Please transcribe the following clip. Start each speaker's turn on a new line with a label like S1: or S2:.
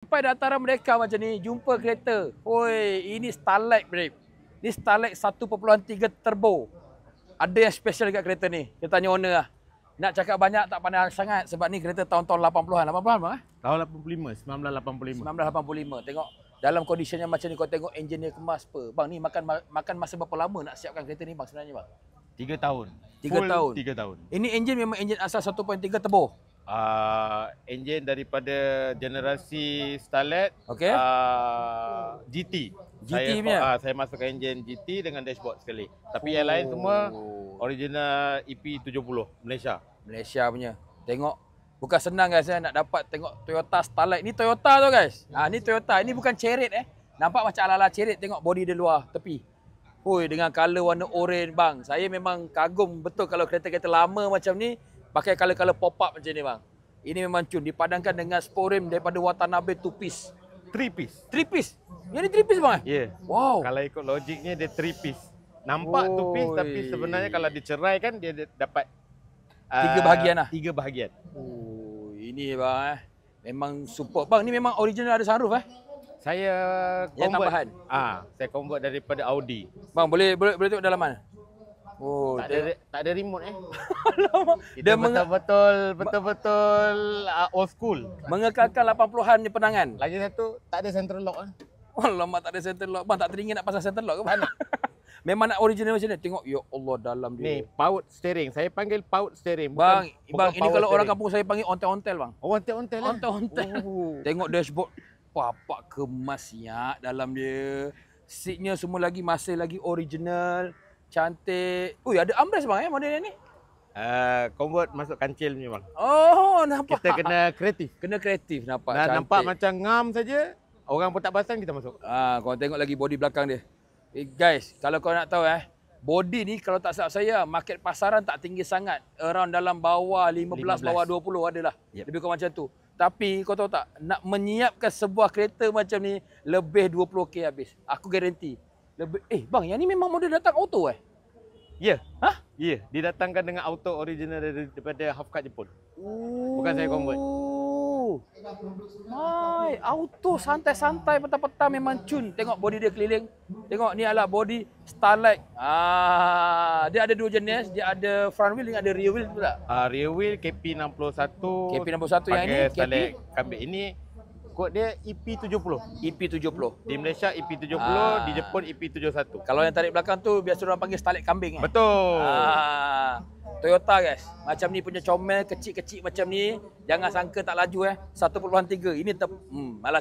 S1: Sampai dataran mereka macam ni, jumpa kereta. Oi, ini Starlight, babe. Ni Starlight 1.3 turbo. Ada yang special dekat kereta ni. Kita tanya owner lah. Nak cakap banyak tak pandai sangat sebab ni kereta tahun-tahun 80-an. 80-an bang?
S2: Tahun 85, 1985.
S1: 1985. Tengok dalam condition yang macam ni, kau tengok enjin dia kemas apa. Bang, ni makan masa berapa lama nak siapkan kereta ni bang sebenarnya bang?
S2: 3 tahun.
S1: 3 tahun.
S2: 3 tahun.
S1: Ini enjin memang enjin asal 1.3 turbo.
S2: Enjin daripada generasi Starlet,
S1: Okey.
S2: GT.
S1: GT punya?
S2: Saya masukkan enjin GT dengan dashboard sekali. Tapi yang lain semua original EP70 Malaysia.
S1: Malaysia punya. Tengok, bukan senang guys nak dapat tengok Toyota Starlight. Ni Toyota tu guys. Ni Toyota. Ini bukan Chariot Nampak macam ala-ala Chariot. Tengok body dia luar tepi. Oi, dengan color warna orange bang. Saya memang kagum betul kalau kereta-kereta lama macam ni pakai color-color pop-up macam ni bang. Ini memang cun. Dipadankan dengan sport rim daripada Watanabe 2 piece.
S2: 3 piece.
S1: 3 piece? Yang ni 3 piece bang?
S2: Ya. Yeah.
S1: Wow.
S2: Kalau ikut logiknya dia 3 piece. Nampak 2 piece tapi sebenarnya kalau diceraikan dia dapat
S1: 3 bahagian lah.
S2: 3 bahagian.
S1: Oh, ini bang memang super. Bang, ni memang original ada sunroof
S2: Saya
S1: yang tambahan.
S2: Saya convert daripada Audi.
S1: Bang, boleh tengok dalaman. Oh,
S2: tak ada remote
S1: Dia
S2: betul-betul old school.
S1: mengekalkan 80-an ni penangan.
S2: Lagi satu tak ada central lock
S1: Alamak, tak ada center lock. Bang, tak teringin nak pasang center lock ke bang? Memang nak original macam ni. Tengok, ya Allah dalam dia.
S2: Ni power steering. Saya panggil power steering.
S1: Bang,
S2: bukan
S1: ini kalau orang kampung saya panggil ontel-ontel bang.
S2: Oh, ontel-ontel.
S1: Ontel-ontel. Tengok dashboard. Papak kemas ya dalam dia. Seatnya semua masih lagi original. Cantik. Ui, ada armrest bang model ni?
S2: Convert masuk kancil ni bang.
S1: Oh, nampak.
S2: Kita kena kreatif.
S1: Kena kreatif, nampak.
S2: Nah,
S1: cantik.
S2: nampak macam ngam saja. Orang pun tak pasang kita masuk.
S1: Kau tengok lagi body belakang dia. Guys, kalau kau nak tahu body ni kalau tak silap saya market pasaran tak tinggi sangat. Around dalam bawah 15. Bawah 20 adalah. Yep. Lebih kurang macam tu. Tapi kau tahu tak, nak menyiapkan sebuah kereta macam ni lebih 20k habis. Aku garanti. Lebih bang, yang ni memang model datang auto
S2: Ya.
S1: Hah?
S2: Ya, didatangkan dengan auto original daripada half cut Jepun. Bukan saya convert.
S1: Hai, auto santai-santai petang-petang memang cun. Tengok body dia keliling. Tengok ni adalah body Starlight. Dia ada 2 jenis, dia ada front wheel dengan ada rear wheel betul tak?
S2: Rear wheel KP61.
S1: KP61 yang ini
S2: Starlight kambing ini kod dia EP70.
S1: EP70.
S2: Di Malaysia EP70, di Jepun EP71.
S1: Kalau yang tarik belakang tu biasa orang panggil Starlight kambing
S2: Betul.
S1: Toyota guys. Macam ni punya comel kecil-kecil macam ni. Jangan sangka tak laju 1.3. Ini malah